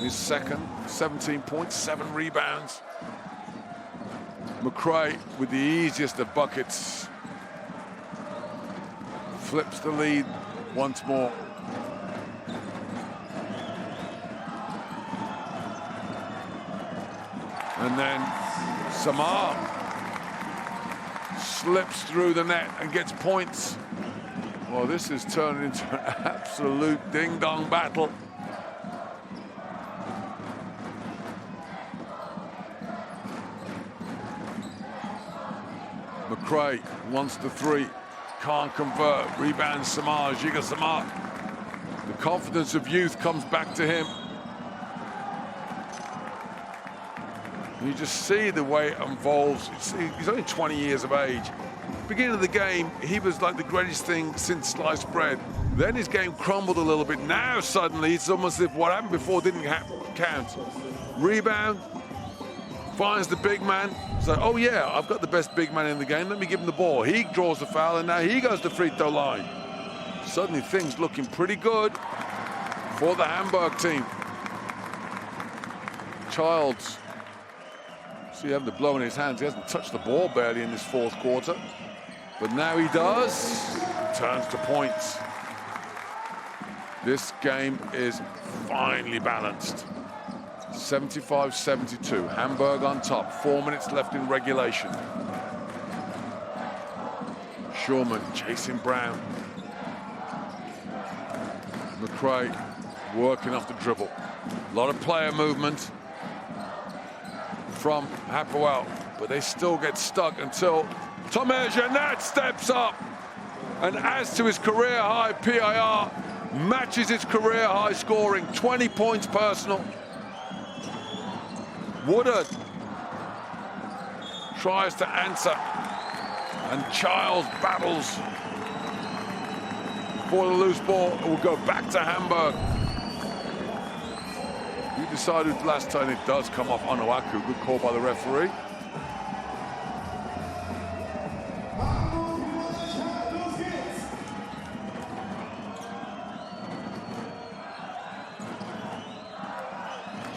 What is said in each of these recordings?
his second, 17 points, 7 rebounds. McRae with the easiest of buckets. Flips the lead once more. And then Samar slips through the net and gets points. Well, this is turning into an absolute ding-dong battle. McRae wants the three, can't convert. Rebound Samar, Giga Samar. The confidence of youth comes back to him. You just see the way it evolves. He's only 20 years of age. Beginning of the game, he was like the greatest thing since sliced bread. Then his game crumbled a little bit. Now suddenly it's almost as if what happened before didn't count. Rebound, finds the big man. So, oh yeah, I've got the best big man in the game. Let me give him the ball. He draws the foul, and now he goes to free throw line. Suddenly things looking pretty good for the Hamburg team. Childs. See, having the blow in his hands. He hasn't touched the ball barely in this fourth quarter. But now he does. Turns to points. This game is finely balanced. 75-72. Hamburg on top. 4 minutes left in regulation. Schurman chasing Brown. McRae working off the dribble. A lot of player movement from Hapoel, but they still get stuck until Xavier Munford steps up and adds to his career high PIR, matches his career high scoring, 20 points personal. Woodard tries to answer, and Childs battles for the loose ball. It will go back to Hamburg. You decided last time it does come off Onuaku. Good call by the referee.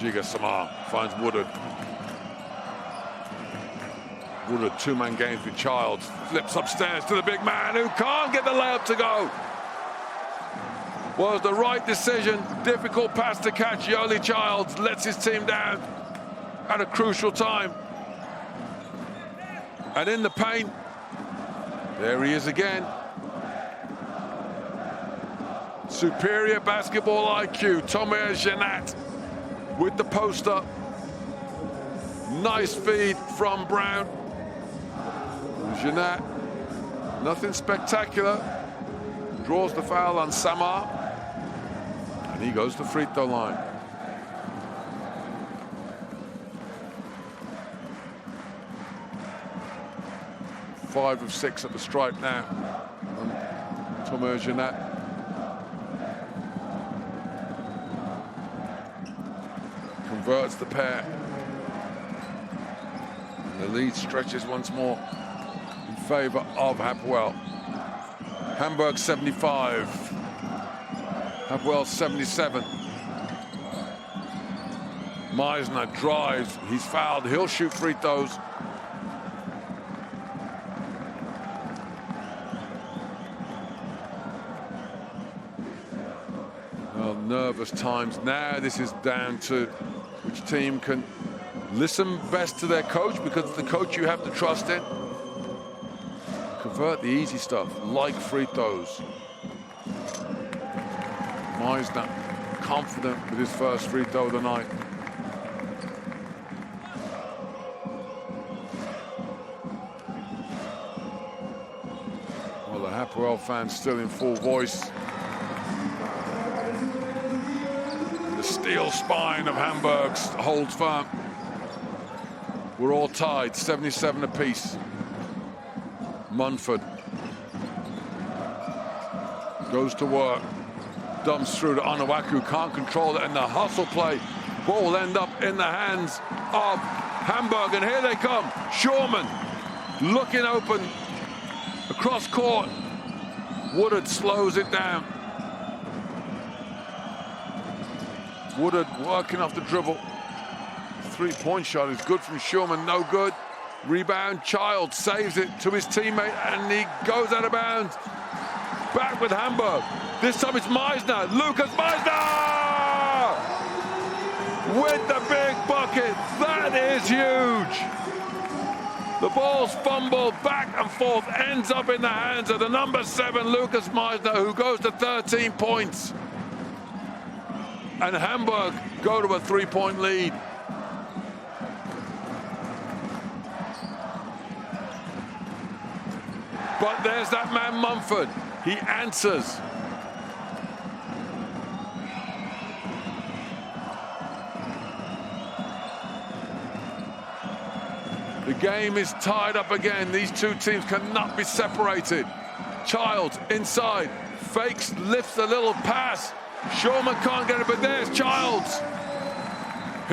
Giga Samar finds Woodard. Woodard, two-man games with Childs. Flips upstairs to the big man who can't get the layup to go. Was the right decision. Difficult pass to catch. Yoli Childs lets his team down at a crucial time. And in the paint, there he is again. Superior basketball IQ. Xavier Munford with the post-up. Nice feed from Brown. Munford, nothing spectacular. Draws the foul on Samar. And he goes to free throw line. Five of 6 at the stripe now. Xavier Munford. Converts the pair. And the lead stretches once more in favor of Hapoel. Hamburg 75. Hapoel 77. Meisner drives. He's fouled. He'll shoot free throws. Well, nervous times. Now this is down to which team can listen best to their coach, because it's the coach you have to trust in. Convert the easy stuff, like free throws. Meisner confident with his first free throw of the night. Well, the Hapoel fans still in full voice. The steel spine of Hamburg holds firm. We're all tied, 77 apiece. Munford goes to work. Dumps through to Onuaku, can't control it, and the hustle play. Ball will end up in the hands of Hamburg, and here they come. Schurman looking open across court. Woodard slows it down. Woodard working off the dribble. Three-point shot is good from Schurman, no good. Rebound, Child saves it to his teammate, and he goes out of bounds. Back with Hamburg. This time it's MEISNER. Lukas MEISNER! With the big bucket. That is huge. The ball's fumbled back and forth, ends up in the hands of the number 7, Lukas MEISNER, who goes to 13 points. And Hamburg go to a 3-point lead. But there's that man Munford. He answers. The game is tied up again. These two teams cannot be separated. Child inside, fakes, lifts a little pass. Schurman can't get it, but there's Childs.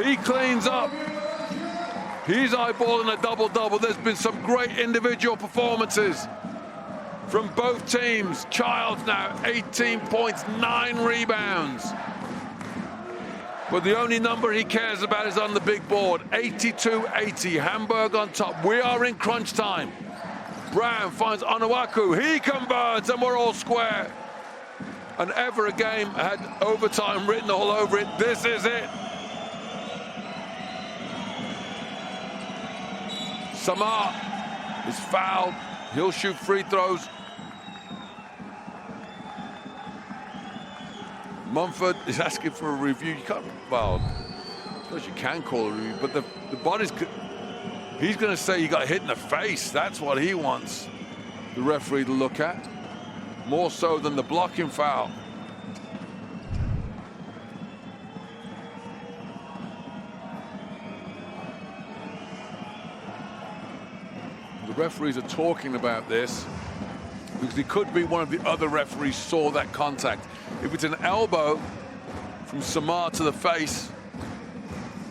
He cleans up. He's eyeballing a double-double. There's been some great individual performances from both teams. Childs now 18 points, 9 rebounds. But the only number he cares about is on the big board. 82-80, Hamburg on top. We are in crunch time. Brown finds Onuaku. He converts, and we're all square. And ever a game had overtime written all over it. This is it. Samar is fouled. He'll shoot free throws. Munford is asking for a review. You can't, well, I suppose you can call a review, but the body's, he's going to say you got hit in the face. That's what he wants the referee to look at, more so than the blocking foul. The referees are talking about this because it could be one of the other referees saw that contact. If it's an elbow from Samar to the face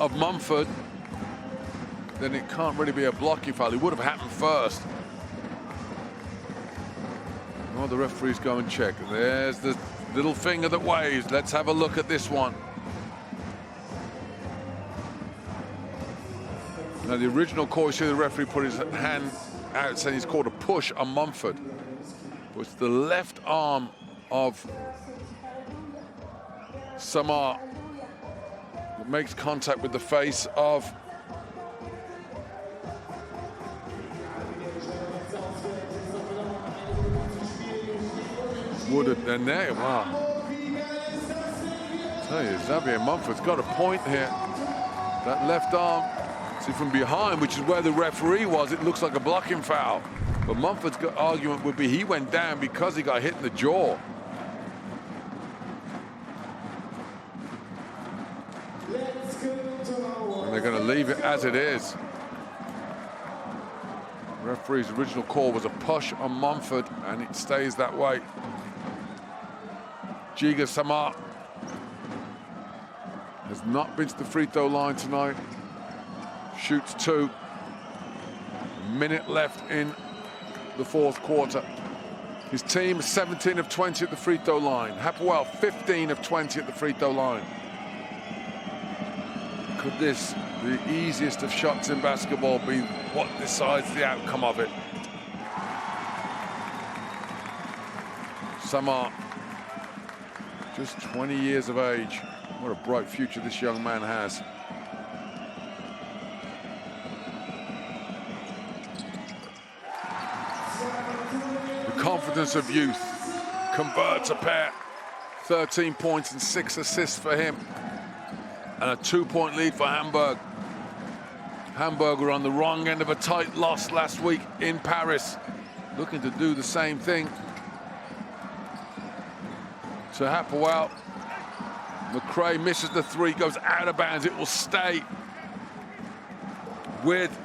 of Munford, then it can't really be a blocking foul. It would have happened first. Oh, the referees go and check. There's the little finger that waves. Let's have a look at this one. Now, the original call, you see the referee put his hand out saying he's called a push on Munford. But it's the left arm of Samar that makes contact with the face of Woodard. And there, wow. I tell you, Xavier Munford's got a point here. That left arm, see from behind, which is where the referee was, it looks like a blocking foul. But Munford's argument would be he went down because he got hit in the jaw. And they're going to leave it as it is. The referee's original call was a push on Munford, and it stays that way. Giga Samar has not been to the free throw line tonight. Shoots 2. A minute left in the fourth quarter. His team 17 of 20 at the free throw line. Hapoel 15 of 20 at the free throw line. Could this, the easiest of shots in basketball, be what decides the outcome of it? Samar, just 20 years of age. What a bright future this young man has. Confidence of youth converts a pair. 13 points and 6 assists for him, and a 2-point lead for Hamburg. Hamburg were on the wrong end of a tight loss last week in Paris, looking to do the same thing to Hapoel. McRae misses the 3, goes out of bounds. It will stay with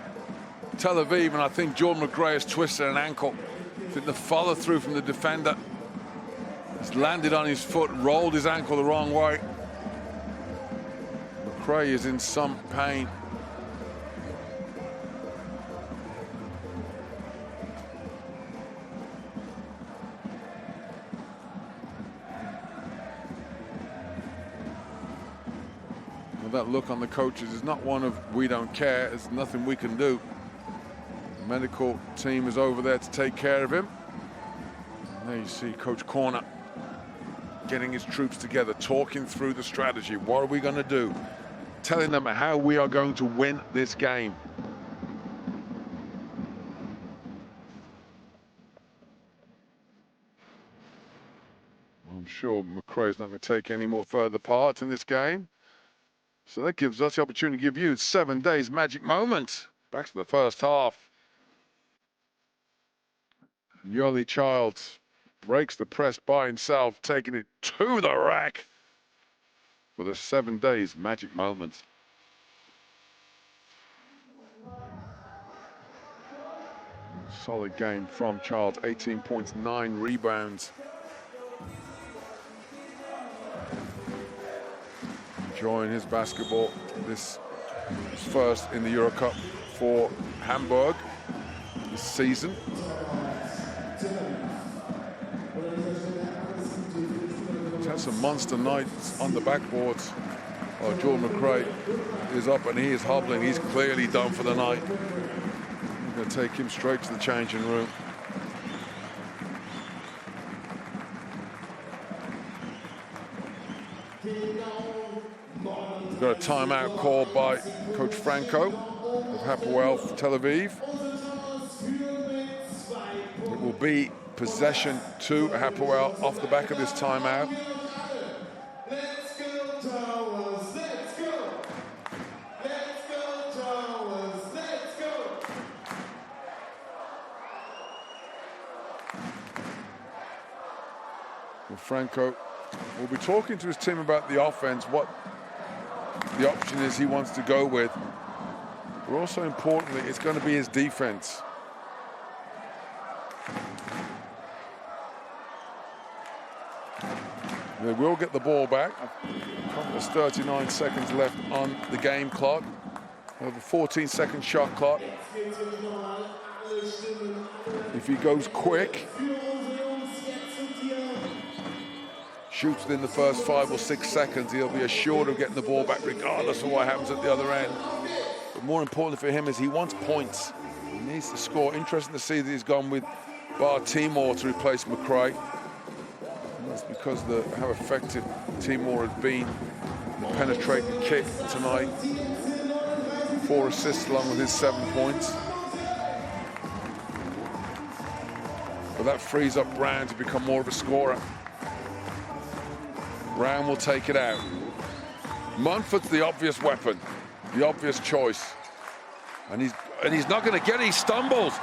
Tel Aviv, and I think Jordan McRae has twisted an ankle. I think the follow-through from the defender has landed on his foot, rolled his ankle the wrong way. McRae is in some pain. Well, that look on the coaches is not one of we don't care, there's nothing we can do. The medical team is over there to take care of him. And there you see Coach Corner getting his troops together, talking through the strategy. What are we going to do? Telling them how we are going to win this game. I'm sure McRae's not going to take any more further part in this game. So that gives us the opportunity to give you 7 days magic moment. Back to the first half. Yoli Childs breaks the press by himself, taking it to the rack for the 7 days magic moment. Solid game from Childs, 18 points, 9 rebounds. Enjoying his basketball. This is first in the EuroCup for Hamburg this season. He's had some monster nights on the backboards. Oh, Jordan McRae is up and he is hobbling. He's clearly done for the night. I'm going to take him straight to the changing room. We've got a timeout called by Coach Franco of Hapoel Tel Aviv. It will be possession to Hapoel off the back of this timeout. Well, Franco will be talking to his team about the offense, what the option is he wants to go with. But also importantly, it's going to be his defense. They will get the ball back. There's 39 seconds left on the game clock. They have a 14-second shot clock. If he goes quick, shoots within the first 5 or 6 seconds, he'll be assured of getting the ball back regardless of what happens at the other end. But more important for him is he wants points. He needs to score. Interesting to see that he's gone with Bar Timor to replace McRae. And that's because of how effective Timor has been in the penetrating kick tonight. 4 assists along with his 7 points. But that frees up Brown to become more of a scorer. Brown will take it out. Munford's the obvious weapon, the obvious choice. And he's not going to get it, he stumbles.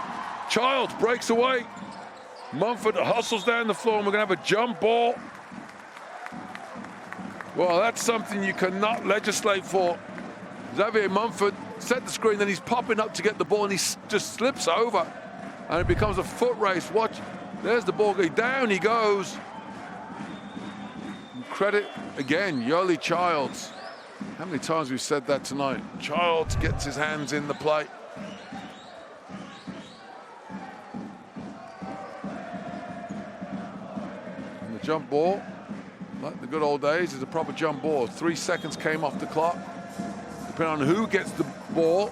Childs breaks away. Munford hustles down the floor and we're going to have a jump ball. Well, that's something you cannot legislate for. Xavier Munford set the screen, then he's popping up to get the ball and he just slips over. And it becomes a foot race. Watch, there's the ball going, down he goes. Credit, again, Yoli Childs. How many times we've said that tonight? Childs gets his hands in the play. And the jump ball, like the good old days, is a proper jump ball. 3 seconds came off the clock. Depending on who gets the ball,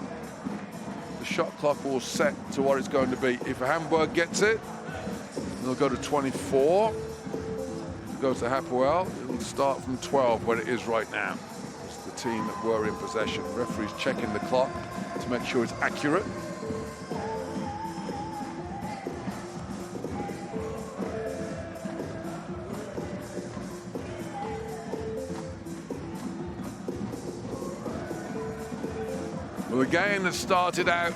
the shot clock will set to what it's going to be. If Hamburg gets it, they'll go to 24. If it goes to Hapoel, it'll start from 12, where it is right now. It's the team that were in possession. Referee's checking the clock to make sure it's accurate. Well, the game that started out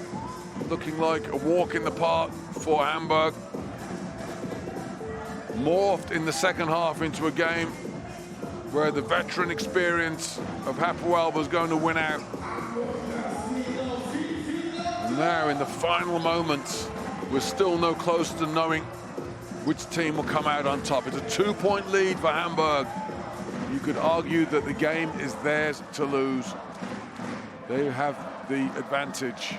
looking like a walk in the park for Hamburg morphed in the second half into a game where the veteran experience of Hapoel was going to win out. And now in the final moments, we're still no closer to knowing which team will come out on top. It's a 2-point lead for Hamburg. You could argue that the game is theirs to lose. They have the advantage.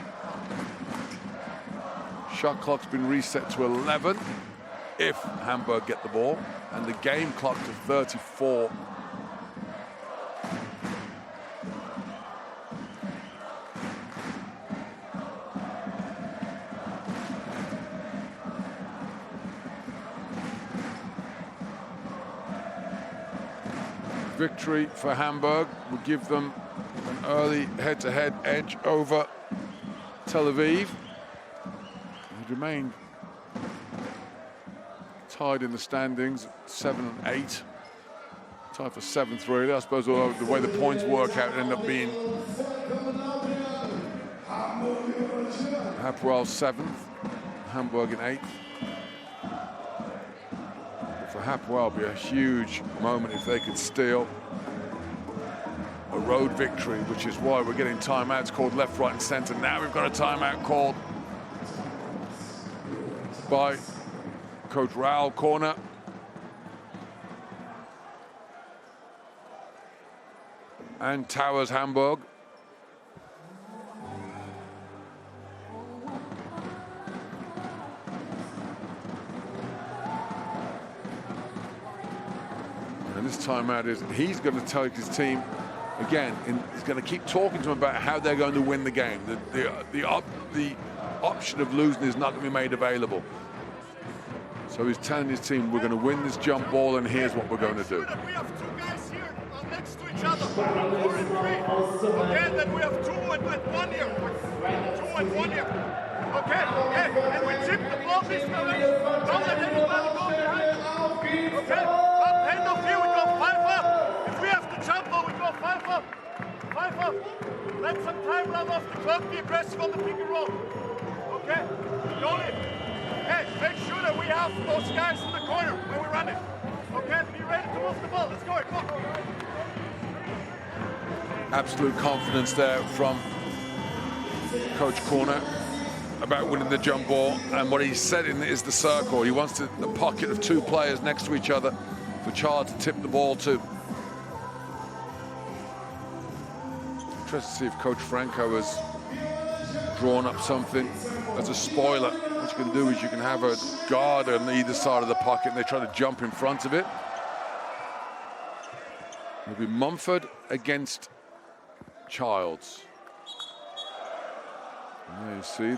Shot clock's been reset to 11 if Hamburg get the ball, and the game clock to 34. victory for Hamburg would give them an early head-to-head edge over Tel Aviv. They remain tied in the standings at 7 and 8. Tied for 7th, really. I suppose the way the points work out, it ended up being Hapoel 7th, Hamburg in 8th. But for Hapoel, it'd be a huge moment if they could steal a road victory, which is why we're getting timeouts called left, right, and centre. Now we've got a timeout called by Coach Raoul Corner. And Towers Hamburg. And this timeout is, he's going to take his team again, he's going to keep talking to them about how they're going to win the game. The option of losing is not going to be made available. So he's telling his team, we're going to win this jump ball, and here's what we're going to do. We have 2 guys here next to each other, 4 and 3. Okay, then we have 2 and 1 here. 2 and 1 here. Okay, and we chip the ball this direction. Don't let anybody go behind. Okay, up, hand off here, we go 5 up. If we have to jump ball, we go 5 up. 5 up. Let some time run off the clock, be aggressive on the pick and roll. Okay, goalie. Hey, make sure that we have those guys in the corner when we run it. Okay, be ready to move the ball. Let's go. Come on. Absolute confidence there from Coach Corner about winning the jump ball, and what he said is the circle. He wants the pocket of 2 players next to each other for Charles to tip the ball to. Interested to see if Coach Franco has drawn up something as a spoiler. What you can do is you can have a guard on either side of the pocket and they try to jump in front of it. It'll be Munford against Childs. And there you see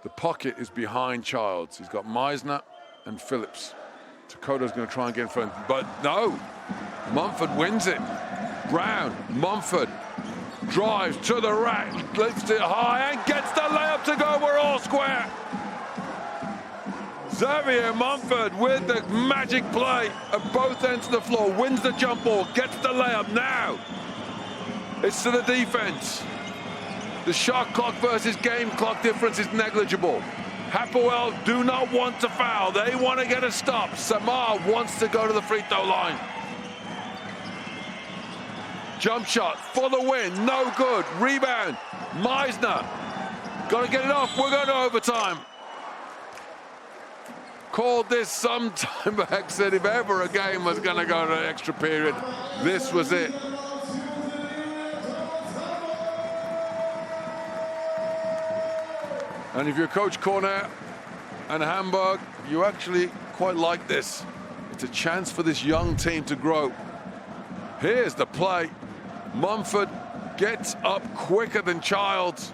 the pocket is behind Childs. He's got Meisner and Phillips. Dakota's going to try and get in front, but no, Munford wins it. Brown, Munford drives to the rack, lifts it high and gets the layup to go. We're all square. Xavier Munford with the magic play at both ends of the floor, wins the jump ball, gets the layup. Now it's to the defense. The shot clock versus game clock difference is negligible. Hapoel do not want to foul. They want to get a stop. Samar wants to go to the free throw line. Jump shot for the win, no good. Rebound, Meisner. Got to get it off, we're going to overtime. Called this some time back, said if ever a game was going to go to extra period, this was it. And if you're Coach Corner and Hamburg, you actually quite like this. It's a chance for this young team to grow. Here's the play. Munford gets up quicker than Childs.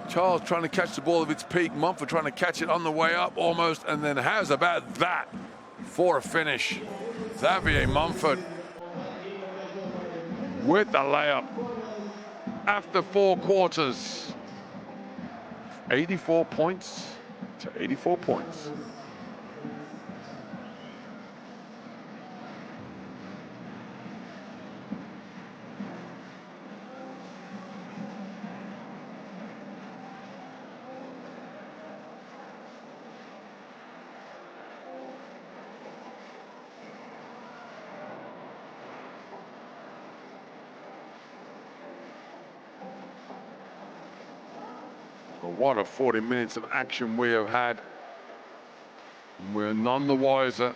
Childs trying to catch the ball at its peak. Munford trying to catch it on the way up almost. And then how's about that for a finish? Xavier Munford with the layup after 4 quarters. 84 points to 84 points. What a 40 minutes of action we have had. We're none the wiser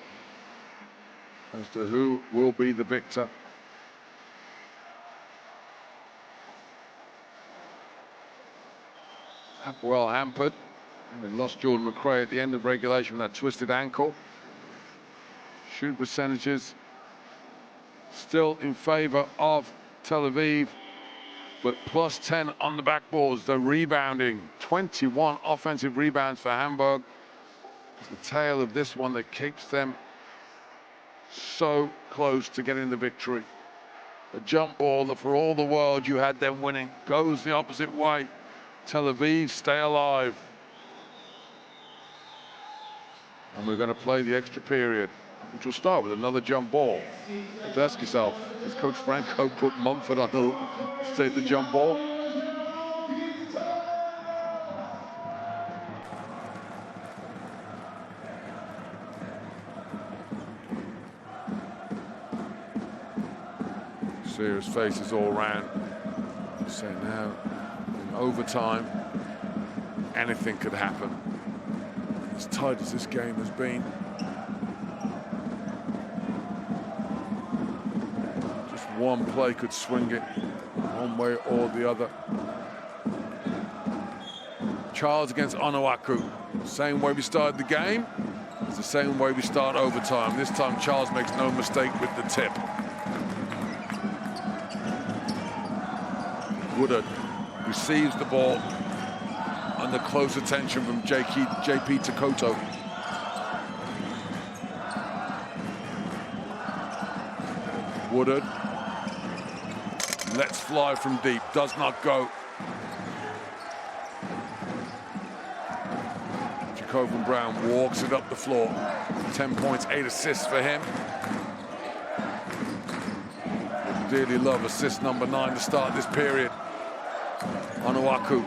as to who will be the victor. Well hampered. We lost Jordan McRae at the end of regulation with that twisted ankle. Shoot percentages still in favor of Tel Aviv, but plus 10 on the backboards. The rebounding, 21 offensive rebounds for Hamburg. It's the tail of this one that keeps them so close to getting the victory. A jump ball that for all the world you had them winning goes the opposite way. Tel Aviv stay alive. And we're going to play the extra period, which will start with another jump ball. You have to ask yourself, has Coach Franco put Munford on to take the jump ball? Serious faces all round. So now, in overtime, anything could happen. As tight as this game has been. Just one play could swing it one way or the other. Charles against Onuaku. Same way we started the game. It's the same way we start overtime. This time Charles makes no mistake with the tip. Woodard receives the ball under close attention from JP Takoto. Woodard lets fly from deep, does not go. Jacoban Brown walks it up the floor. 10 points, 8 assists for him. Dearly love assist number 9 to start this period. Onuaku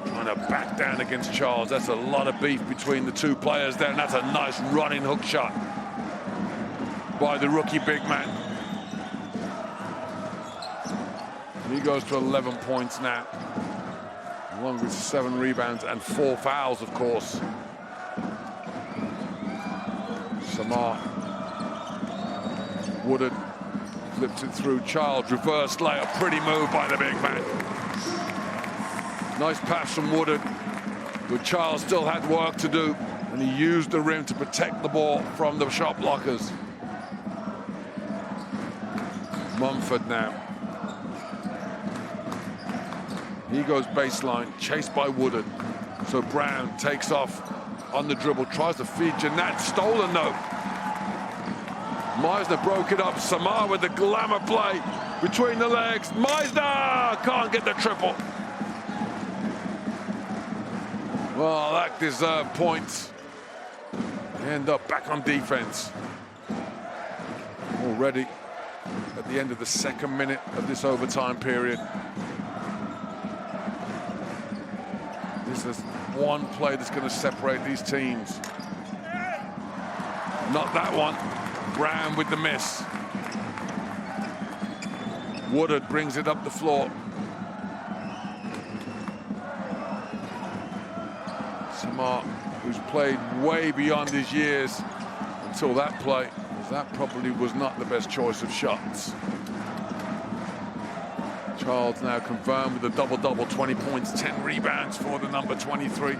trying to back down against Charles. That's a lot of beef between the two players there, and that's a nice running hook shot by the rookie big man. And he goes to 11 points now, along with 7 rebounds and 4 fouls, of course. Samar. Woodard flips it through. Charles, reverse layup, pretty move by the big man. Nice pass from Woodard, but Charles still had work to do, and he used the rim to protect the ball from the shot blockers. Munford now. He goes baseline, chased by Woodard. So Brown takes off on the dribble, tries to feed Jeanette, stolen though. Meisner broke it up. Samar with the glamour play between the legs. Meisner can't get the triple. Well, that deserved points. They end up back on defense. Already at the end of the 2nd minute of this overtime period. This is one play that's going to separate these teams. Not that one. Brown with the miss. Woodard brings it up the floor. Samar, who's played way beyond his years until that play, that probably was not the best choice of shots. Charles now confirmed with a double-double, 20 points, 10 rebounds for the number 23.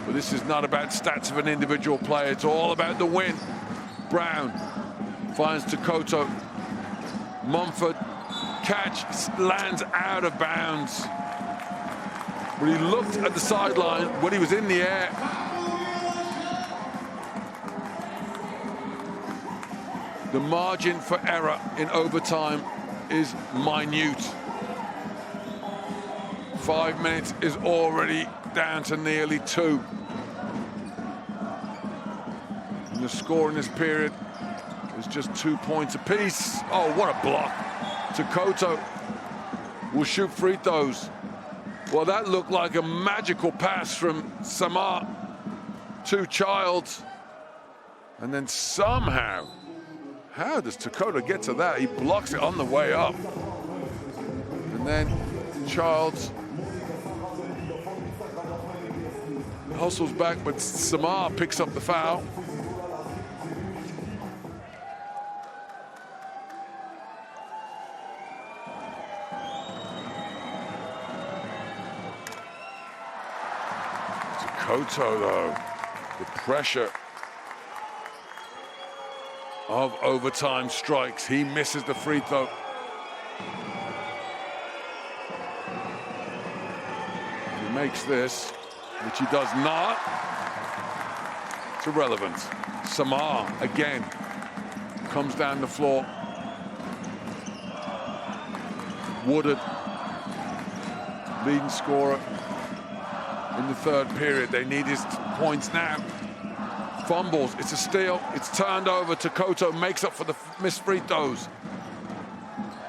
But this is not about stats of an individual player. It's all about the win. Brown finds Takoto. Munford, catch, lands out of bounds. When he looked at the sideline, when he was in the air, the margin for error in overtime is minute. 5 minutes is already down to nearly 2. And the score in this period is just 2 points apiece. Oh, what a block. Takoto will shoot free throws. Well, that looked like a magical pass from Samar to Childs. And then somehow, how does Takoto get to that? He blocks it on the way up. And then Childs hustles back, but Samar picks up the foul. Takoto, though, the pressure of overtime strikes. He misses the free throw. He makes this, which he does not. It's irrelevant. Samar, again, comes down the floor. Woodard, leading scorer in the third period. They need his points now. Fumbles, it's a steal, it's turned over to Koto, makes up for the missed free throws.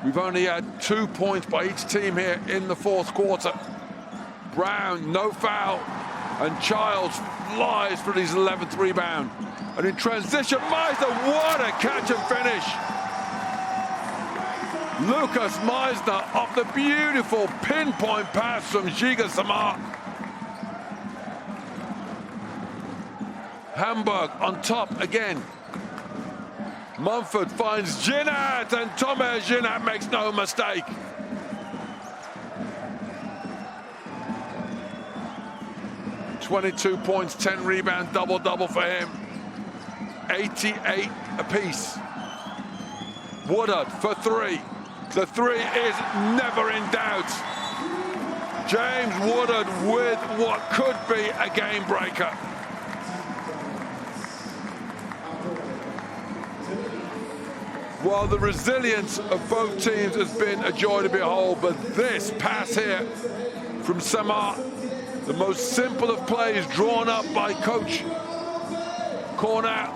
We've only had 2 points by each team here in the fourth quarter. Brown, no foul, and Childs flies for his 11th rebound. And in transition, Meisner, what a catch and finish! Lukas Meisner off the beautiful pinpoint pass from Giga Samar. Hamburg on top again. Munford finds Ginat, and Tomer Ginat makes no mistake. "22 points, 10 rebounds, double-double for him. 88 apiece. Woodard for three. The three is never in doubt. James Woodard with what could be a game breaker. Well, the resilience of both teams has been a joy to behold, but this pass here from Samar, the most simple of plays drawn up by Coach Cornell,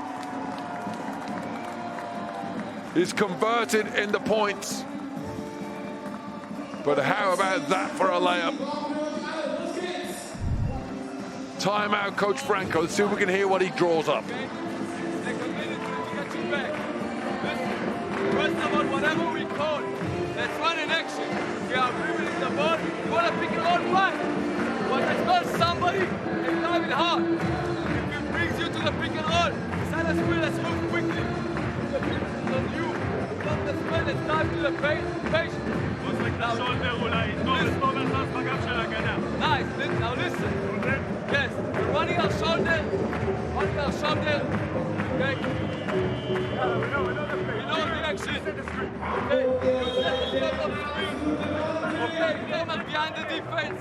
is converted into points. But how about that for a layup? Timeout, Coach Franco. Let's see if we can hear what he draws up. First of all, whatever we call, let's run in action. We are dribbling the ball, we want to pick it all right. But let's call somebody and drive it hard. If it brings you to the pick and roll, let's move quickly. The business is on you. Don't just spend and dive to the paint. Nice, now listen. Yes, we're running our shoulder. Okay? We know the action. Okay? Okay, Raymond behind the defense.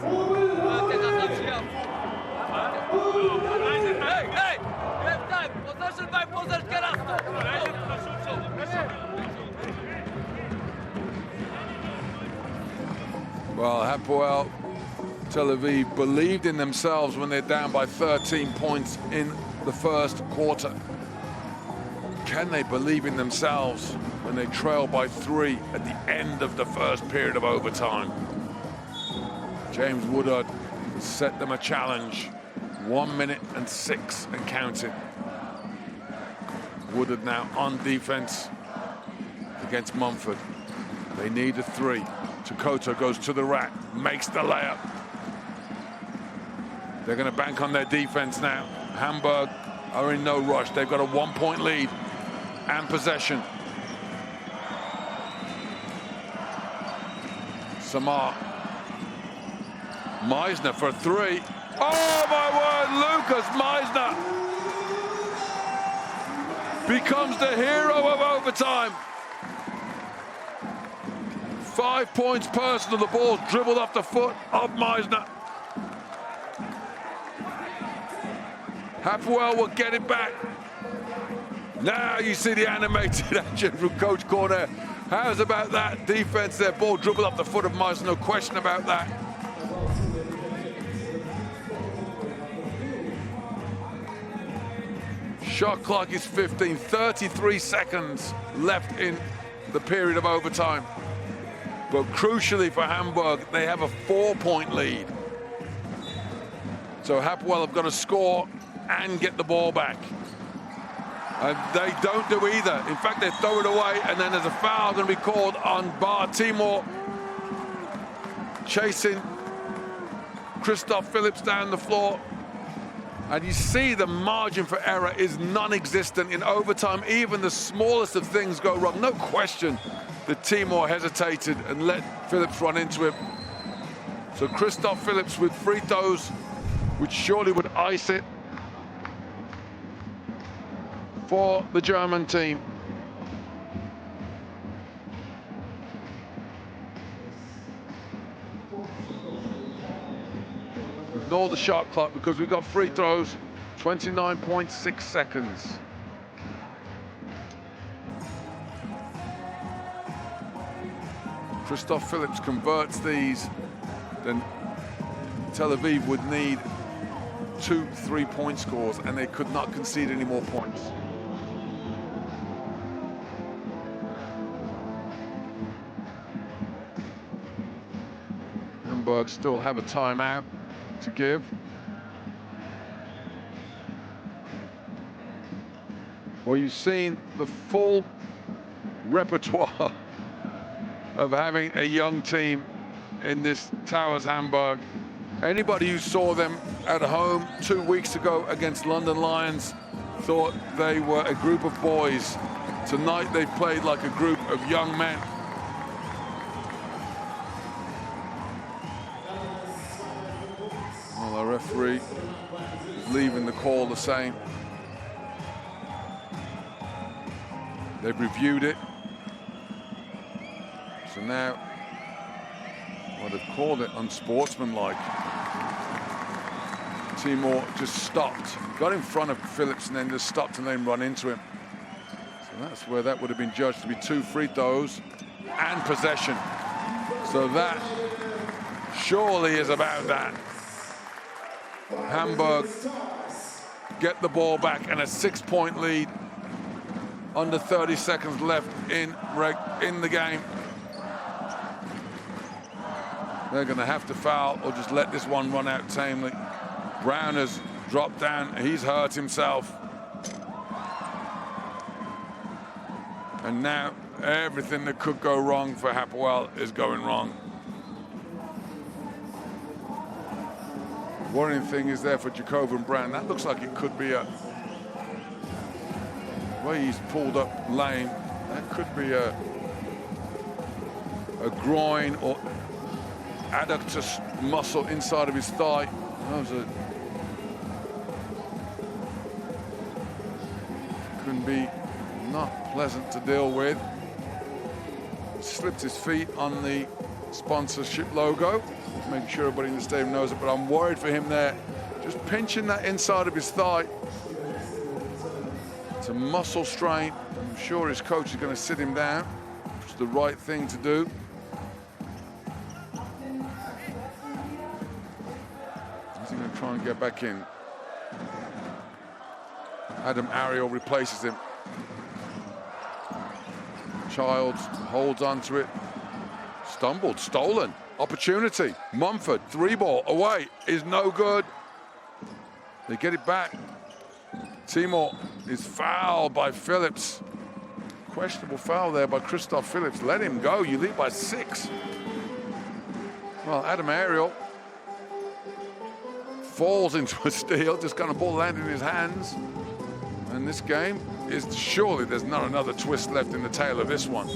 Hey! We have time. Possession by possession. Get us. Well, Hapoel Tel Aviv believed in themselves when they're down by 13 points in the first quarter. Can they believe in themselves when they trail by 3 at the end of the first period of overtime? James Woodard set them a challenge. 1 minute and 6 and counting. Woodard now on defense against Munford. They need a 3. Koto goes to the rack, makes the layup. They're going to bank on their defense now. Hamburg are in no rush. They've got a 1-point lead and possession. Samar. Meisner for 3. Oh my word, Lukas Meisner becomes the hero of overtime. 5 points personal. The ball dribbled off the foot of Meisner. Hapoel will get it back. Now you see the animated action from Coach Corner. How's about that defense there? Ball dribbled off the foot of Meisner. No question about that. Shot clock is 15. 33 seconds left in the period of overtime. But crucially for Hamburg, they have a 4-point lead. So Hapoel have got to score and get the ball back. And they don't do either. In fact, they throw it away, and then there's a foul going to be called on Bar Timor. Chasing Christoph Phillips down the floor. And you see the margin for error is non-existent in overtime. Even the smallest of things go wrong. No question that Timor hesitated and let Phillips run into him. So Christoph Phillips with free throws, which surely would ice it for the German team. Ignore the shot clock because we've got free throws. 29.6 seconds. Christoph Phillips converts these, then Tel Aviv would need 2 3-point scores, and they could not concede any more points. Hamburg still have a timeout to give. Well, you've seen the full repertoire of having a young team in this Towers Hamburg. Anybody who saw them at home 2 weeks ago against London Lions thought they were a group of boys. Tonight they've played like a group of young men. Well, our referee is leaving the call the same. They've reviewed it. So now, well, they've called it unsportsmanlike. Timor just stopped, got in front of Phillips and then just stopped and then run into him. So that's where that would have been judged to be 2 free throws and possession. So that surely is about that. Hamburg get the ball back and a 6-point lead. Under 30 seconds left in the game. They're going to have to foul or just let this one run out tamely. Brown has dropped down. He's hurt himself. And now everything that could go wrong for Hapoel is going wrong. Worrying thing is there for Jacob and Brown. That looks like it could be a... way he's pulled up lame, that could be a groin or adductor muscle inside of his thigh. Couldn't be not pleasant to deal with. Slipped his feet on the sponsorship logo, making sure everybody in the stadium knows it, but I'm worried for him there. Just pinching that inside of his thigh. It's a muscle strain. I'm sure his coach is going to sit him down, which is the right thing to do. Is he going to try and get back in? Adam Ariel replaces him. Childs holds onto it. Stumbled, stolen. Opportunity. Munford, 3-ball away, is no good. They get it back. Timor is fouled by Phillips. Questionable foul there by Christoph Phillips. Let him go. You lead by 6. Well, Adam Ariel falls into a steal, just got a ball landing in his hands. And this game is surely there's not another twist left in the tail of this one.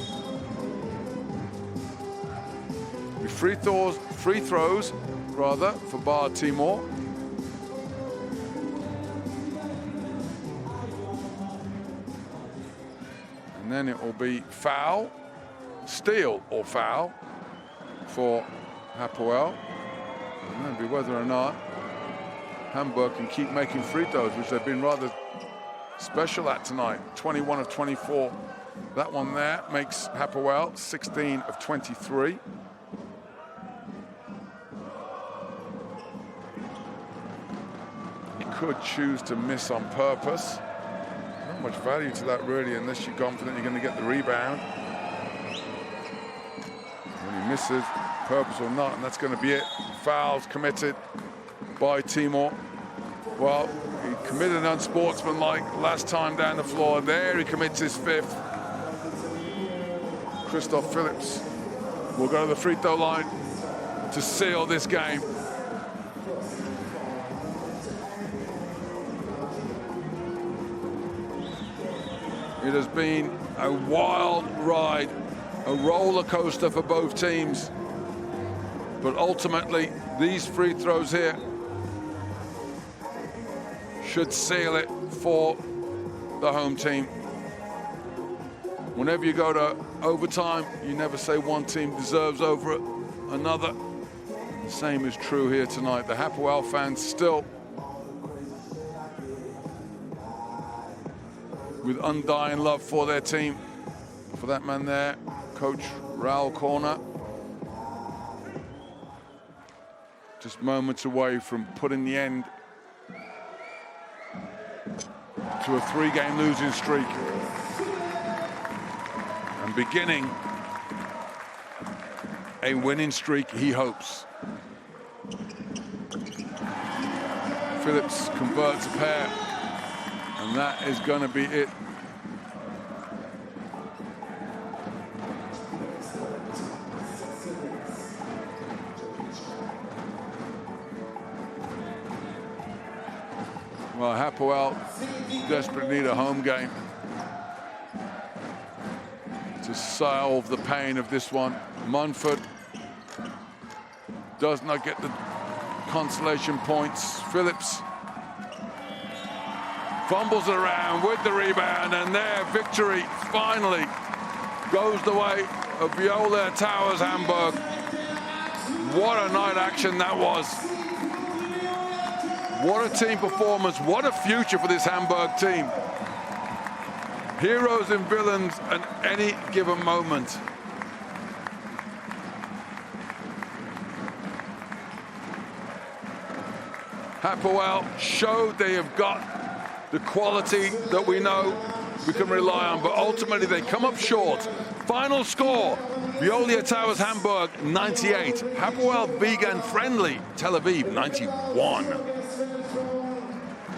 Free throws for Bar Timor. And then it will be foul, steal or foul for Hapoel. And that'll be whether or not Hamburg can keep making free throws, which they've been rather special at tonight. 21 of 24. That one there makes Hapoel 16 of 23. You could choose to miss on purpose. Not much value to that really, unless you're confident you're going to get the rebound. When he misses, purpose or not, and that's going to be it. Fouls committed by Timor. Well, he committed an unsportsmanlike last time down the floor. There he commits his 5th. Christoph Phillips will go to the free throw line to seal this game. It has been a wild ride, a roller coaster for both teams. But ultimately, these free throws here should seal it for the home team. Whenever you go to overtime, you never say one team deserves over another. The same is true here tonight. The Hapoel fans still with undying love for their team. For that man there, Coach Raul Corner, Just moments away from putting the end to a 3-game losing streak and beginning a winning streak, he hopes. Phillips converts a pair, and that is going to be it. Well, Hapoel desperately need a home game to solve the pain of this one. Munford does not get the consolation points. Phillips fumbles around with the rebound, and their victory finally goes the way of Viola Towers Hamburg. What a night action that was. What a team performance. What a future for this Hamburg team. Heroes and villains at any given moment. Hapoel showed they have got the quality that we know we can rely on, but ultimately they come up short. Final score, Viola Towers Hamburg 98, Hapoel Vegan Friendly Tel Aviv 91.